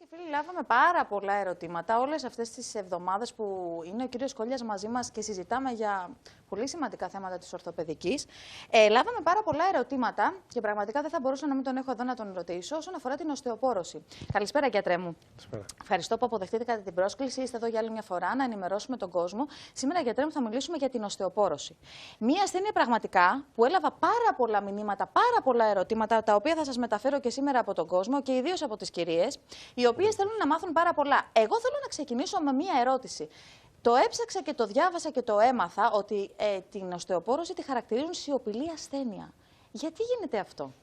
Και φίλοι, λάβαμε πάρα πολλά ερωτήματα όλες αυτές τις εβδομάδες που είναι ο κύριος Κόλλιας μαζί μας και συζητάμε για πολύ σημαντικά θέματα της ορθοπαιδικής. Λάβαμε πάρα πολλά ερωτήματα και πραγματικά δεν θα μπορούσα να μην τον έχω εδώ να τον ρωτήσω όσον αφορά την οστεοπόρωση. Καλησπέρα, γιατρέ μου. Καλησπέρα. Ευχαριστώ που αποδεχτήκατε την πρόσκληση. Είστε εδώ για άλλη μια φορά να ενημερώσουμε τον κόσμο. Σήμερα, γιατρέ μου, θα μιλήσουμε για την οστεοπόρωση. Μία ασθένεια πραγματικά που έλαβα πάρα πολλά μηνύματα, πάρα πολλά ερωτήματα, τα οποία θα σας μεταφέρω και σήμερα από τον κόσμο και ιδίως από τις κυρίες, οι οποίες θέλουν να μάθουν πάρα πολλά. Εγώ θέλω να ξεκινήσω με μία ερώτηση. Το έψαξα και το διάβασα και το έμαθα ότι την οστεοπόρωση τη χαρακτηρίζουν σιωπηλή ασθένεια. Γιατί γίνεται αυτό?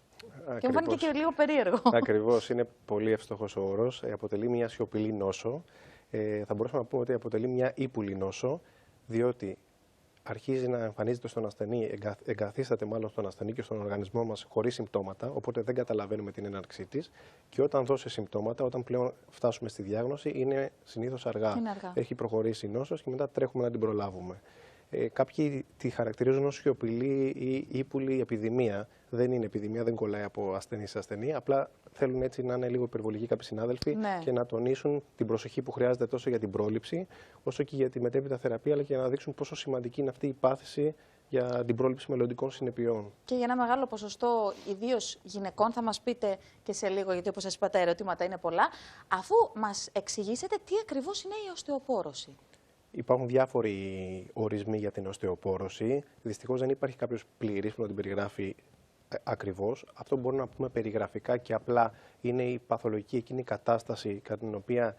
Ακριβώς. Και μου φάνηκε και λίγο περίεργο. Ακριβώς, είναι πολύ εύστοχος ο όρος. Αποτελεί μια σιωπηλή νόσο. Θα μπορούσαμε να πούμε ότι αποτελεί μια ύπουλη νόσο, διότι αρχίζει να εμφανίζεται στον ασθενή, εγκαθίσταται μάλλον στον ασθενή και στον οργανισμό μας χωρίς συμπτώματα, οπότε δεν καταλαβαίνουμε την έναρξή της. Και όταν δώσει συμπτώματα, όταν πλέον φτάσουμε στη διάγνωση, είναι συνήθως αργά. Έχει προχωρήσει η νόσος και μετά τρέχουμε να την προλάβουμε. Κάποιοι τη χαρακτηρίζουν ως σιωπηλή ή ύπουλη επιδημία. Δεν είναι επιδημία, δεν κολλάει από ασθενή σε ασθενή. Απλά θέλουν έτσι να είναι λίγο υπερβολικοί κάποιοι συνάδελφοι και να τονίσουν την προσοχή που χρειάζεται τόσο για την πρόληψη, όσο και για τη μετέπειτα θεραπεία, αλλά και για να δείξουν πόσο σημαντική είναι αυτή η πάθηση για την πρόληψη μελλοντικών συνεπειών. Και για ένα μεγάλο ποσοστό, ιδίως γυναικών, θα μας πείτε και σε λίγο, γιατί όπως σας είπα, τα ερωτήματα είναι πολλά, αφού μας εξηγήσετε τι ακριβώς είναι η οστεοπόρωση. Υπάρχουν διάφοροι ορισμοί για την οστεοπόρωση. Δυστυχώς δεν υπάρχει κάποιος πλήρης που να την περιγράφει ακριβώς. Αυτό μπορούμε να πούμε περιγραφικά και απλά είναι η παθολογική εκείνη κατάσταση κατά την οποία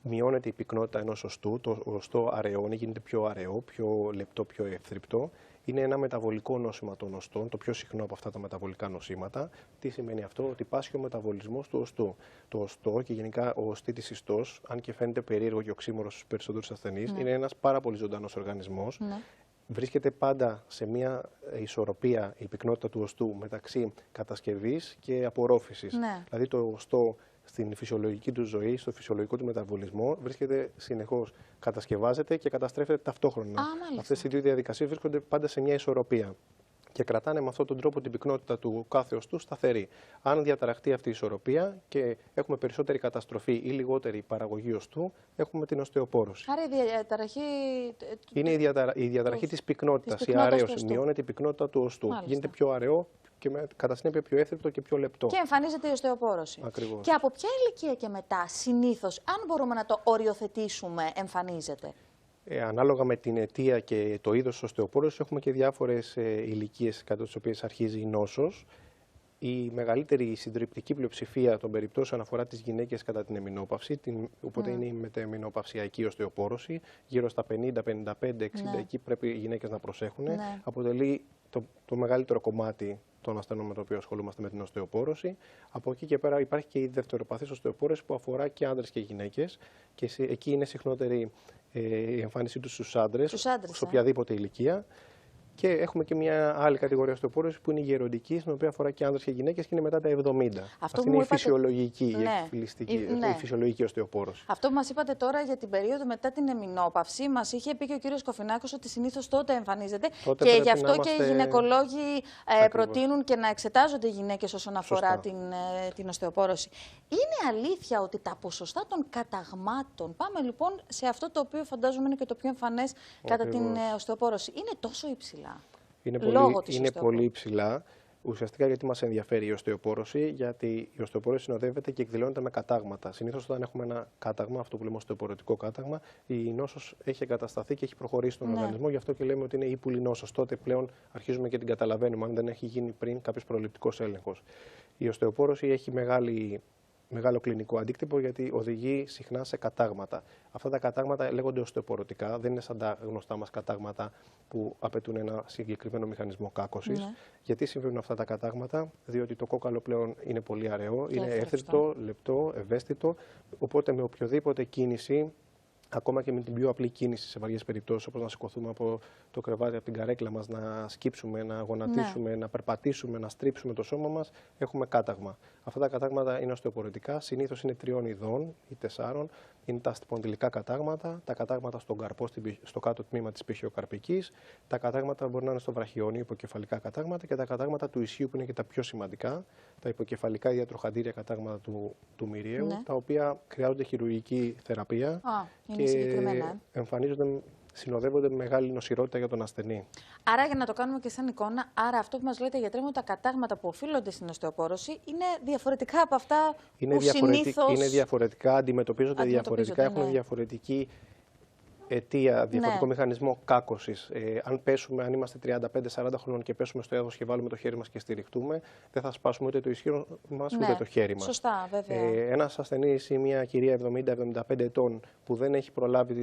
μειώνεται η πυκνότητα ενός οστού. Το οστό αραιώνει, γίνεται πιο αραιό, πιο λεπτό, πιο εύθρυπτο. Είναι ένα μεταβολικό νόσημα των οστών, το πιο συχνό από αυτά τα μεταβολικά νοσήματα. Τι σημαίνει αυτό? Ότι πάσχει ο μεταβολισμός του οστού. Το οστό και γενικά ο οστήτης ιστός, αν και φαίνεται περίεργο και οξύμορος στους περισσότερους ασθενείς, είναι ένας πάρα πολύ ζωντανός οργανισμός. Βρίσκεται πάντα σε μια ισορροπία η πυκνότητα του οστού μεταξύ κατασκευής και απορρόφησης. Δηλαδή το οστό στην φυσιολογική του ζωή, στο φυσιολογικό του μεταβολισμό, βρίσκεται συνεχώς, κατασκευάζεται και καταστρέφεται ταυτόχρονα. Αυτές οι δύο διαδικασίες βρίσκονται πάντα σε μια ισορροπία και κρατάνε με αυτόν τον τρόπο την πυκνότητα του κάθε οστού σταθερή. Αν διαταραχτεί αυτή η ισορροπία και έχουμε περισσότερη καταστροφή ή λιγότερη παραγωγή οστού, έχουμε την οστεοπόρωση. Άρα η διαταραχή. Είναι η διαταραχή της πυκνότητας, η αραίωση. Μειώνεται η πυκνότητα του οστού. Γίνεται πιο αραιό και κατά συνέπεια πιο εύθρυπτο και πιο λεπτό. Και εμφανίζεται η οστεοπόρωση. Ακριβώς. Και από ποια ηλικία και μετά, συνήθως, αν μπορούμε να το οριοθετήσουμε, εμφανίζεται? Ανάλογα με την αιτία και το είδος της οστεοπόρωσης, έχουμε και διάφορες ηλικίες κατά τις οποίες αρχίζει η νόσος. Η μεγαλύτερη συντριπτική πλειοψηφία των περιπτώσεων αφορά τις γυναίκες κατά την εμεινόπαυση, οπότε είναι η μεταεμεινοπαυσιακή οστεοπόρωση. Γύρω στα 50, 55, 60, εκεί πρέπει οι γυναίκες να προσέχουν. Αποτελεί το μεγαλύτερο κομμάτι των ασθενών με το οποίο ασχολούμαστε με την οστεοπόρωση. Από εκεί και πέρα υπάρχει και η δευτεροπαθής οστεοπόρωση που αφορά και άντρες και γυναίκες. Και εκεί είναι συχνότερη η εμφάνισή τους στους άντρες, σε οποιαδήποτε ηλικία. Και έχουμε και μια άλλη κατηγορία οστεοπόρωση που είναι η γεροντική, στην οποία αφορά και άντρες και γυναίκες και είναι μετά τα 70. Αυτή είναι η φυσιολογική, η φυσιολογική οστεοπόρωση. Αυτό που μας είπατε τώρα για την περίοδο μετά την εμεινόπαυση, μας είχε πει και ο κύριος Κοφινάκος ότι συνήθως τότε εμφανίζεται. Και γι' αυτό και οι γυναικολόγοι προτείνουν και να εξετάζονται οι γυναίκες όσον αφορά την οστεοπόρωση. Είναι αλήθεια ότι τα ποσοστά των καταγμάτων, πάμε λοιπόν σε αυτό το οποίο φαντάζομαι είναι και το πιο εμφανές κατά την οστεοπόρωση, είναι τόσο υψηλά? Είναι πολύ υψηλά. Ουσιαστικά γιατί μας ενδιαφέρει η οστεοπόρωση, γιατί η οστεοπόρωση συνοδεύεται και εκδηλώνεται με κατάγματα. Συνήθως όταν έχουμε ένα κάταγμα, αυτό που λέμε οστεοπορωτικό κάταγμα, η νόσος έχει εγκατασταθεί και έχει προχωρήσει στον οργανισμό, γι' αυτό και λέμε ότι είναι ύπουλη νόσος. Τότε πλέον αρχίζουμε και την καταλαβαίνουμε, αν δεν έχει γίνει πριν κάποιος προληπτικός έλεγχος. Η οστεοπόρωση έχει μεγάλο κλινικό αντίκτυπο γιατί οδηγεί συχνά σε κατάγματα. Αυτά τα κατάγματα λέγονται οστεοπορωτικά, δεν είναι σαν τα γνωστά μας κατάγματα που απαιτούν ένα συγκεκριμένο μηχανισμό κάκωσης. Γιατί συμβαίνουν αυτά τα κατάγματα? Διότι το κόκαλο πλέον είναι πολύ αραιό, είναι εύθρυπτο, λεπτό, ευαίσθητο, οπότε με οποιοδήποτε κίνηση, ακόμα και με την πιο απλή κίνηση σε βαριές περιπτώσεις, όπως να σηκωθούμε από το κρεβάτι, από την καρέκλα μας, να σκύψουμε, να γονατίσουμε, να περπατήσουμε, να στρίψουμε το σώμα μας, έχουμε κάταγμα. Αυτά τα κατάγματα είναι οστεοπορωτικά, συνήθως είναι 3 ειδών ή 4. είναι τα σπονδυλικά κατάγματα, τα κατάγματα στον καρπό, στο κάτω τμήμα της πηχειοκαρπικής, τα κατάγματα μπορεί να είναι στο βραχιόνιο, υποκεφαλικά κατάγματα και τα κατάγματα του ισχύου που είναι και τα πιο σημαντικά, τα υποκεφαλικά διατροχαντήρια κατάγματα του μυριαίου, Ναι. τα οποία χρειάζονται χειρουργική θεραπεία είναι συγκεκριμένα. συνοδεύονται με μεγάλη νοσηρότητα για τον ασθενή. Άρα, για να το κάνουμε και σαν εικόνα, άρα αυτό που μας λέτε, γιατρέ μου, τα κατάγματα που οφείλονται στην οστεοπόρωση είναι διαφορετικά από αυτά που συνήθως... Είναι διαφορετικά, αντιμετωπίζονται διαφορετικά, έχουν διαφορετική αιτία, διαφορετικό μηχανισμό κάκωσης. Αν είμαστε 35-40 χρόνων και πέσουμε στο έδαφος και βάλουμε το χέρι μας και στηριχτούμε, δεν θα σπάσουμε ούτε το ισχύο μας ούτε το χέρι μας. Σωστά, βέβαια. Ένας ασθενής ή μια κυρία 70-75 ετών που δεν έχει προλάβει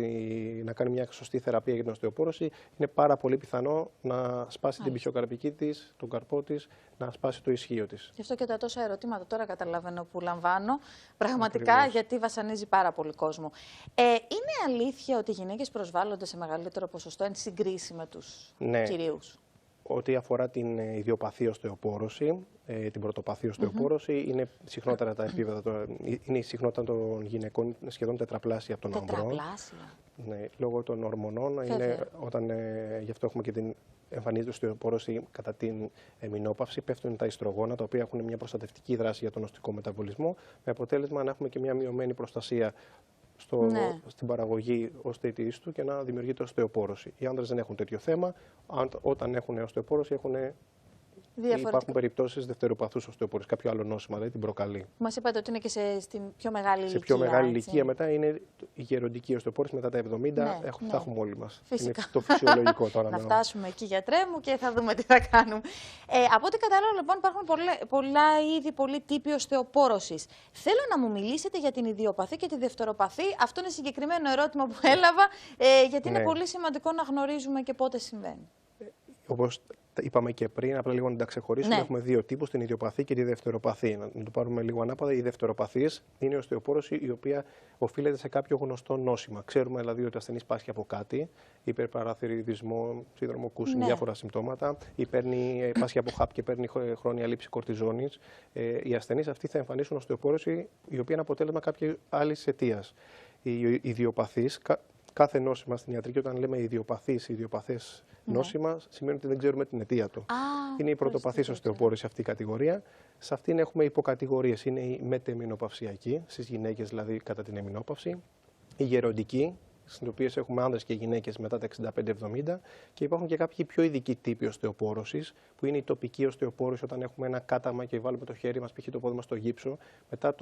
να κάνει μια σωστή θεραπεία για την οστεοπόρωση, είναι πάρα πολύ πιθανό να σπάσει την πηχειοκαρπική της, τον καρπό της, να σπάσει το ισχύο της. Γι' αυτό και τα τόσα ερωτήματα τώρα καταλαβαίνω που λαμβάνω. Πραγματικά, γιατί βασανίζει πάρα πολύ κόσμο. Είναι αλήθεια ότι οι γυναίκες προσβάλλονται σε μεγαλύτερο ποσοστό εν συγκρίση με τους κυρίους? Ό,τι αφορά την ιδιοπαθή οστεοπόρωση, την πρωτοπαθή οστεοπόρωση, είναι συχνότερα τα επίπεδα, είναι η συχνότητα των γυναικών σχεδόν τετραπλάσια από των ανδρών. Τετραπλάσια. Ναι, λόγω των ορμονών, γι' αυτό έχουμε και την εμφανίζεται οστεοπόρωση κατά την εμεινόπαυση, πέφτουν τα ιστρογόνα, τα οποία έχουν μια προστατευτική δράση για τον οστικό μεταβολισμό, με αποτέλεσμα να έχουμε και μια μειωμένη προστασία στην παραγωγή οστεϊτίστου και να δημιουργείται οστεοπόρωση. Οι άνδρες δεν έχουν τέτοιο θέμα. Όταν έχουν οστεοπόρωση, υπάρχουν περιπτώσεις δευτεροπαθούς οστεοπόρωσης. Κάποιο άλλο νόσημα δεν την προκαλεί. Μας είπατε ότι είναι και στην πιο μεγάλη ηλικία. Σε πιο μεγάλη ηλικία μετά είναι η γεροντική οστεοπόρωση, μετά τα 70 θα έχουμε όλοι μας. Φυσικά. Είναι το φυσιολογικό τώρα. Να φτάσουμε εκεί, γιατρέ μου, και θα δούμε τι θα κάνουμε. Από ό,τι κατάλαβα, λοιπόν, υπάρχουν πολλά είδη, πολλοί τύποι οστεοπόρωσης. Θέλω να μου μιλήσετε για την ιδιοπαθή και τη δευτεροπαθή. Αυτό είναι συγκεκριμένο ερώτημα που έλαβα, γιατί είναι πολύ σημαντικό να γνωρίζουμε και πότε συμβαίνει. Όπως είπαμε και πριν, απλά λίγο να τα ξεχωρίσουμε. Έχουμε δύο τύπους, την ιδιοπαθή και τη δευτεροπαθή. Να το πάρουμε λίγο ανάποδα. Η δευτεροπαθής είναι η οστεοπόρωση η οποία οφείλεται σε κάποιο γνωστό νόσημα. Ξέρουμε δηλαδή ότι ο ασθενής πάσχει από κάτι, υπερπαραθυριδισμό, σύνδρομο Κούσινγκ, διάφορα συμπτώματα, πάσχει από χάπ και παίρνει χρόνια λήψη κορτιζόνης. Οι ασθενείς αυτοί θα εμφανίσουν οστεοπόρωση η οποία είναι αποτέλεσμα κάποια άλλη αιτίας. Η ιδιοπαθής, κάθε νόσημα στην ιατρική, όταν λέμε ιδιοπαθές νόσημα, σημαίνει ότι δεν ξέρουμε την αιτία του. Είναι η πρωτοπαθής οστεοπόρωση αυτή η κατηγορία. Σε αυτήν έχουμε υποκατηγορίες. Είναι η μετεμεινοπαυσιακή, στις γυναίκες δηλαδή κατά την εμεινόπαυση, η γεροντική, στις οποίες έχουμε άνδρες και γυναίκες μετά τα 65-70, και υπάρχουν και κάποιοι πιο ειδικοί τύποι οστεοπόρωσης, που είναι η τοπική οστεοπόρωση, όταν έχουμε ένα κάταμα και βάλουμε το χέρι μας, π.χ. το πόδι μας στο γύψο. Μετά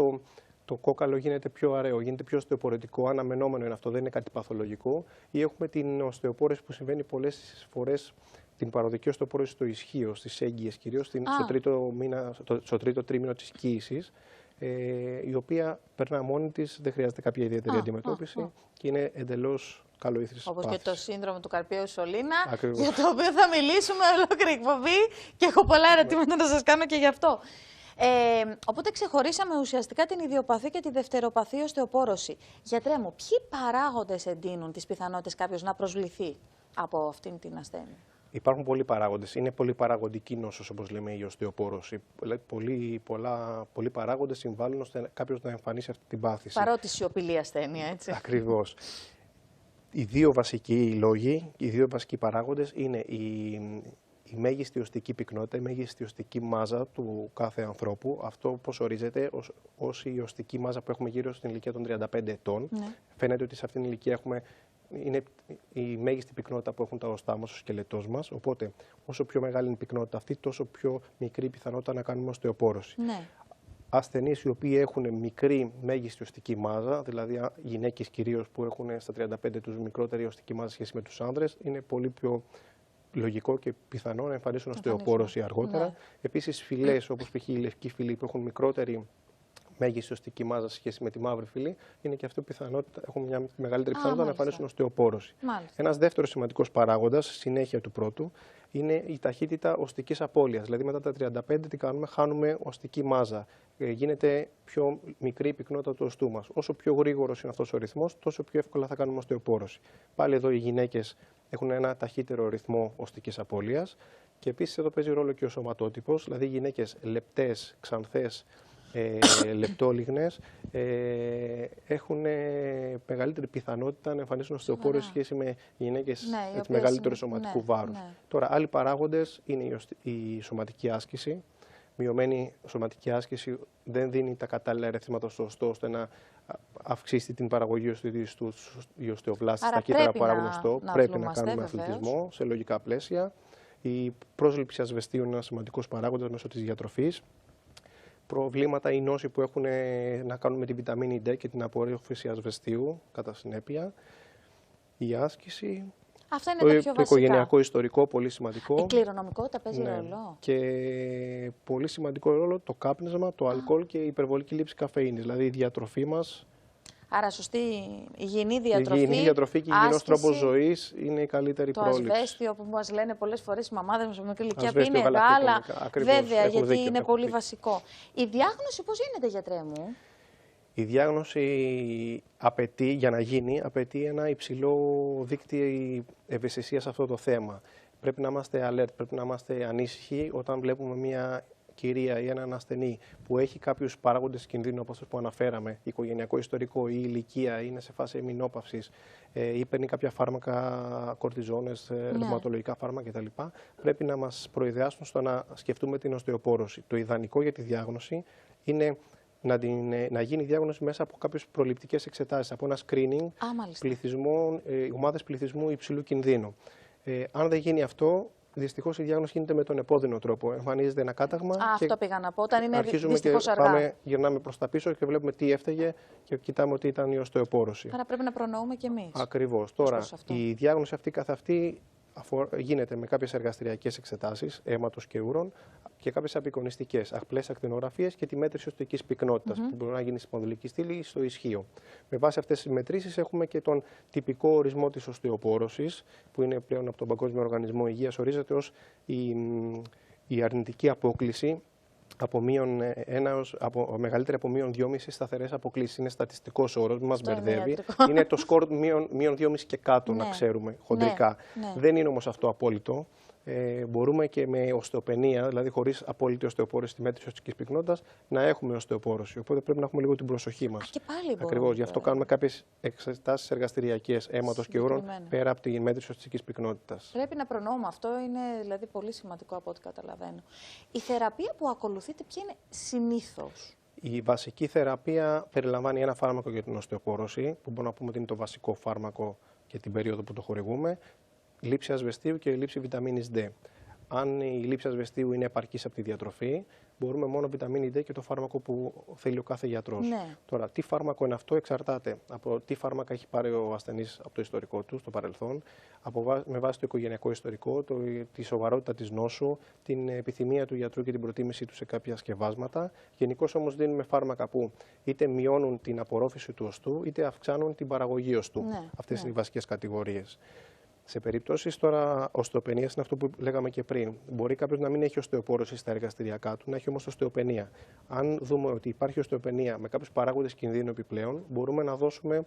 το κόκαλο γίνεται πιο αραιό, γίνεται πιο οστεοπορωτικό, αναμενόμενο είναι αυτό, δεν είναι κάτι παθολογικό. Ή έχουμε την οστεοπόρωση που συμβαίνει πολλές φορές, την παροδική οστεοπόρωση στο ισχύο, στις έγκυες κυρίως, στο τρίτο τρίμηνο της κύησης, η οποία περνά μόνη της, δεν χρειάζεται κάποια ιδιαίτερη αντιμετώπιση και είναι εντελώς καλοήθρης. Όπως και το σύνδρομο του καρπίου σωλήνα, για το οποίο θα μιλήσουμε ολόκληρη εκπομπή και έχω πολλά ερωτήματα να σας κάνω και γι' αυτό. Οπότε ξεχωρίσαμε ουσιαστικά την ιδιοπαθή και τη δευτεροπαθή οστεοπόρωση. Γιατρέ μου, ποιοι παράγοντες εντείνουν τις πιθανότητες κάποιος να προσβληθεί από αυτήν την ασθένεια? Υπάρχουν πολλοί παράγοντες. Είναι πολύ παραγοντική νόσος, όπως λέμε, η οστεοπόρωση. Πολλοί παράγοντες συμβάλλουν ώστε κάποιος να εμφανίσει αυτή την πάθηση. Παρότι σιωπηλή ασθένεια, έτσι. Ακριβώς. Οι δύο βασικοί λόγοι, οι δύο βασικοί παράγοντες είναι η μέγιστη οστική πυκνότητα, η μέγιστη οστική μάζα του κάθε ανθρώπου. Αυτό πώς ορίζεται ως η οστική μάζα που έχουμε γύρω στην ηλικία των 35 ετών. Φαίνεται ότι σε αυτήν την ηλικία είναι η μέγιστη πυκνότητα που έχουν τα οστά μας, ο σκελετός μας. Οπότε, όσο πιο μεγάλη είναι η πυκνότητα αυτή, τόσο πιο μικρή η πιθανότητα να κάνουμε οστεοπόρωση. Ασθενείς οι οποίοι έχουν μικρή μέγιστη οστική μάζα, δηλαδή γυναίκες κυρίως που έχουν στα 35 τους μικρότερη οστική μάζα σχέση με τους άνδρες, είναι πολύ πιο λογικό και πιθανό να εμφανίσουν οστεοπόρωση αργότερα. Επίσης, φυλές όπως π.χ. η λευκή φυλή που έχουν μικρότερη μέγιστη οστική μάζα σε σχέση με τη μαύρη φυλή, είναι και αυτό πιθανότητα, έχουν μια μεγαλύτερη πιθανότητα να εμφανίσουν οστεοπόρωση. Ένας δεύτερος σημαντικός παράγοντας, συνέχεια του πρώτου, είναι η ταχύτητα οστικής απώλειας. Δηλαδή, μετά τα 35 τι κάνουμε, χάνουμε οστική μάζα. Γίνεται πιο μικρή η πυκνότητα του οστού μας. Όσο πιο γρήγορος είναι αυτός ο ρυθμός, τόσο πιο εύκολα θα κάνουμε οστεοπόρωση. Πάλι εδώ οι γυναίκες έχουν ένα ταχύτερο ρυθμό οστικής απώλειας και επίσης εδώ παίζει ρόλο και ο σωματότυπος, δηλαδή γυναίκες λεπτές, ξανθές, λεπτόλιγνες, έχουν μεγαλύτερη πιθανότητα να εμφανίσουν οστεοπόρωση σε σχέση με γυναίκες μεγαλύτερου σωματικού βάρους. Τώρα, άλλοι παράγοντες είναι η σωματική άσκηση. Μειωμένη σωματική άσκηση δεν δίνει τα κατάλληλα ερεθίσματα στο οστό ώστε να αυξήσει την παραγωγή οι οστεοβλάστες στα κύτταρα που παράγουν οστό. Πρέπει να κάνουμε αθλητισμό σε λογικά πλαίσια. Η πρόσληψη ασβεστίου είναι ένας σημαντικός παράγοντας μέσω της διατροφής. Προβλήματα ή νόσοι που έχουν να κάνουν με τη βιταμίνη D και την απορρόφηση ασβεστίου κατά συνέπεια. Η άσκηση. Αυτά είναι τα πιο βασικά. Το οικογενειακό ιστορικό, πολύ σημαντικό. Η κληρονομικότητα παίζει ρόλο. Και πολύ σημαντικό ρόλο το κάπνισμα, το αλκοόλ και η υπερβολική λήψη καφεΐνης, δηλαδή η διατροφή μας. Άρα, σωστή υγιεινή διατροφή. Η υγιεινή διατροφή και υγιεινός τρόπος ζωής είναι η καλύτερη πρόληψη. Το ασβέστιο που μας λένε πολλές φορές οι μαμάδες μας με μικρή ηλικία που είναι γάλα. Βέβαια, γιατί είναι πολύ βασικό. Η διάγνωση πώς γίνεται, γιατρέ μου? Η διάγνωση απαιτεί, για να γίνει, απαιτεί ένα υψηλό δίκτυο ευαισθησίας σε αυτό το θέμα. Πρέπει να είμαστε alert, πρέπει να είμαστε ανήσυχοι όταν βλέπουμε μια κυρία ή έναν ασθενή που έχει κάποιους παράγοντες κινδύνου, όπως που αναφέραμε, οικογενειακό ιστορικό ή ηλικία, είναι σε φάση εμεινόπαυσης ή παίρνει κάποια φάρμακα, κορτιζόνες, ρευματολογικά φάρμακα κτλ. Πρέπει να μας προειδεάσουν στο να σκεφτούμε την οστεοπόρωση. Το ιδανικό για τη διάγνωση είναι να γίνει διάγνωση μέσα από κάποιες προληπτικές εξετάσεις, από ένα screening ομάδες πληθυσμού υψηλού κινδύνου. Αν δεν γίνει αυτό, δυστυχώς η διάγνωση γίνεται με τον επώδυνο τρόπο. Εμφανίζεται ένα κάταγμα. Αυτό πήγα να πω. Όταν είναι δυστυχώς αργά. Γυρνάμε προς τα πίσω και βλέπουμε τι έφταιγε και κοιτάμε ότι ήταν η οστεοπόρωση. Άρα πρέπει να προνοούμε κι εμείς. Ακριβώς. Τώρα, η διάγνωση αυτή καθ' αυτή γίνεται με κάποιες εργαστηριακές εξετάσεις αίματος και ούρων και κάποιες απεικονιστικές, απλές ακτινογραφίες και τη μέτρηση οστικής πυκνότητας που μπορεί να γίνει στη σπονδυλική στήλη ή στο ισχύο. Με βάση αυτές τις μετρήσεις έχουμε και τον τυπικό ορισμό της οστεοπόρωσης, που είναι πλέον από τον Παγκόσμιο Οργανισμό Υγείας, ορίζεται ως η αρνητική απόκλιση από μεγαλύτερη από μείον 2,5 σταθερές αποκλίσεις. Είναι στατιστικός όρος, μην μας μπερδεύει. Είναι το σκορ μείον 2,5 και κάτω, να ξέρουμε, χοντρικά. Δεν είναι όμως αυτό απόλυτο. Μπορούμε και με οστεοπενία, δηλαδή χωρίς απόλυτη οστεοπόρωση στη μέτρηση οστικής πυκνότητας, να έχουμε οστεοπόρωση. Οπότε πρέπει να έχουμε λίγο την προσοχή μας. Ακριβώς. Γι' αυτό κάνουμε κάποιες εξετάσεις εργαστηριακές αίματος και ούρων πέρα από τη μέτρηση οστικής πυκνότητας. Πρέπει να προνοούμε. Αυτό είναι δηλαδή πολύ σημαντικό από ό,τι καταλαβαίνω. Η θεραπεία που ακολουθείτε, ποια είναι συνήθως? Η βασική θεραπεία περιλαμβάνει ένα φάρμακο για την οστεοπόρωση, που μπορούμε να πούμε ότι είναι το βασικό φάρμακο για την περίοδο που το χορηγούμε. Λήψη ασβεστίου και λήψη βιταμίνης D. Αν η λήψη ασβεστίου είναι επαρκής από τη διατροφή, μπορούμε μόνο βιταμίνη D και το φάρμακο που θέλει ο κάθε γιατρός. Τώρα, τι φάρμακο είναι αυτό εξαρτάται από τι φάρμακα έχει πάρει ο ασθενής από το ιστορικό του, στο παρελθόν, με βάση το οικογενειακό ιστορικό, τη σοβαρότητα της νόσου, την επιθυμία του γιατρού και την προτίμησή του σε κάποια σκευάσματα. Γενικώς όμως δίνουμε φάρμακα που είτε μειώνουν την απορρόφηση του οστού, είτε αυξάνουν την παραγωγή οστού. Αυτές είναι οι βασικές κατηγορίες. Σε περιπτώσεις τώρα οστεοπενίας, είναι αυτό που λέγαμε και πριν. Μπορεί κάποιος να μην έχει οστεοπόρωση στα εργαστηριακά του, να έχει όμως οστεοπενία. Αν δούμε ότι υπάρχει οστεοπενία με κάποιους παράγοντες κινδύνου επιπλέον, μπορούμε να δώσουμε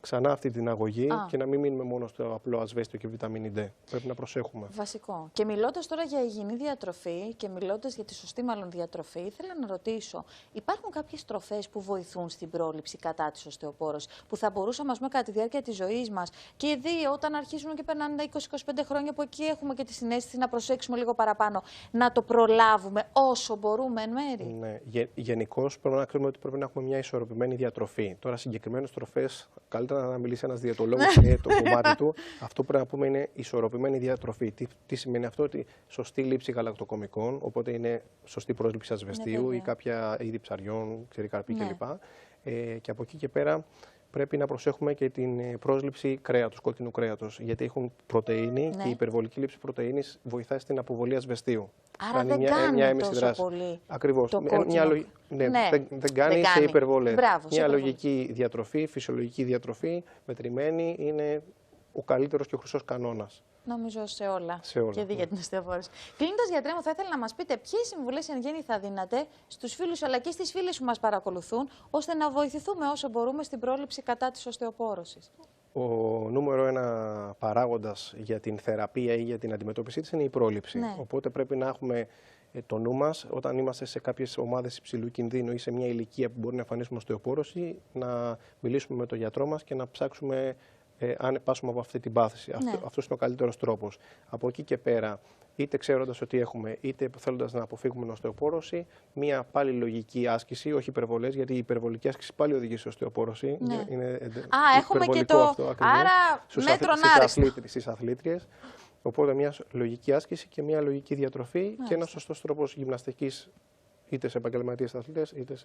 ξανά αυτή την αγωγή και να μην μείνουμε μόνο στο απλό ασβέστιο και βιταμίνη D. Πρέπει να προσέχουμε. Βασικό. Και μιλώντας τώρα για υγιεινή διατροφή και μιλώντας για τη σωστή μάλλον διατροφή, ήθελα να ρωτήσω, υπάρχουν κάποιες τροφές που βοηθούν στην πρόληψη κατά της οστεοπόρωσης, που θα μπορούσαμε κατά τη διάρκεια της ζωής μας και ήδη όταν αρχίζουν και περνάνε τα 20-25 χρόνια, που εκεί έχουμε και τη συναίσθηση να προσέξουμε λίγο παραπάνω, να το προλάβουμε όσο μπορούμε εν μέρει? Ναι. Γενικώς πρέπει να ξέρουμε ότι πρέπει να έχουμε μια ισορροπημένη διατροφή. Τώρα, συγκεκριμένες τροφές, καλύτερα να μιλήσει ένας διαιτολόγος, είναι το κομμάτι του. Αυτό που πρέπει να πούμε είναι ισορροπημένη διατροφή. Τι σημαίνει αυτό? Ότι σωστή λήψη γαλακτοκομικών, οπότε είναι σωστή πρόσληψη ασβεστίου ή κάποια είδη ψαριών, ξηρή καρπή κλπ. Και από εκεί και πέρα πρέπει να προσέχουμε και την πρόσληψη κρέατος, κόκκινου κρέατος, γιατί έχουν πρωτεΐνη και η υπερβολική λήψη πρωτεΐνης βοηθάει στην αποβολή ασβεστίου. Άρα δεν κάνει τόσο πολύ. Ακριβώς. Δεν κάνει σε υπερβολές. Μια λογική διατροφή, φυσιολογική διατροφή, μετρημένη, είναι ο καλύτερος και ο χρυσός κανόνας. Νομίζω σε όλα. Και ναι. για την οστεοπόρωση. Κλείνοντας, γιατρέ μου, θα ήθελα να μας πείτε ποιες συμβουλές εν γέννη θα δίνατε στους φίλους αλλά και στις φίλες που μας παρακολουθούν, ώστε να βοηθηθούμε όσο μπορούμε στην πρόληψη κατά της οστεοπόρωσης. Ο νούμερο ένα παράγοντας για την θεραπεία ή για την αντιμετώπιση της είναι η πρόληψη. Οπότε πρέπει να έχουμε το νου μας όταν είμαστε σε κάποιες ομάδες υψηλού κινδύνου ή σε μια ηλικία που μπορεί να εμφανίσουμε οστεοπόρωση, να μιλήσουμε με τον γιατρό μας και να ψάξουμε αν πάσουμε από αυτή την πάθηση. Ναι. Αυτός είναι ο καλύτερος τρόπος. Από εκεί και πέρα, είτε ξέροντας ότι έχουμε, είτε θέλοντας να αποφύγουμε την οστεοπόρωση, μια πάλι λογική άσκηση, όχι υπερβολές, γιατί η υπερβολική άσκηση πάλι οδηγεί σε οστεοπόρωση. Ναι. Είναι έχουμε και το. Αυτό, άρα, μέτρον άριστο. Στις αθλήτριες. Οπότε μια λογική άσκηση και μια λογική διατροφή. Μάλιστα. Και ένας σωστός τρόπος γυμναστικής, είτε σε επαγγελματίες αθλητές, είτε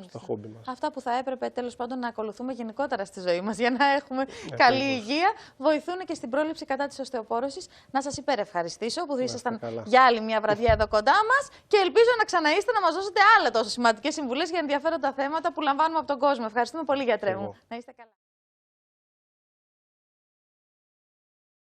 στα χόμπι μας. Αυτά που θα έπρεπε τέλος πάντων να ακολουθούμε γενικότερα στη ζωή μας για να έχουμε καλή υγεία, βοηθούν και στην πρόληψη κατά της οστεοπόρωσης. Να σας υπερευχαριστήσω που ήσασταν για άλλη μια βραδιά εδώ κοντά μας και ελπίζω να ξαναείστε να μας δώσετε άλλα τόσο σημαντικές συμβουλές για ενδιαφέροντα θέματα που λαμβάνουμε από τον κόσμο. Ευχαριστούμε πολύ, γιατρέ μου. Να είστε καλά.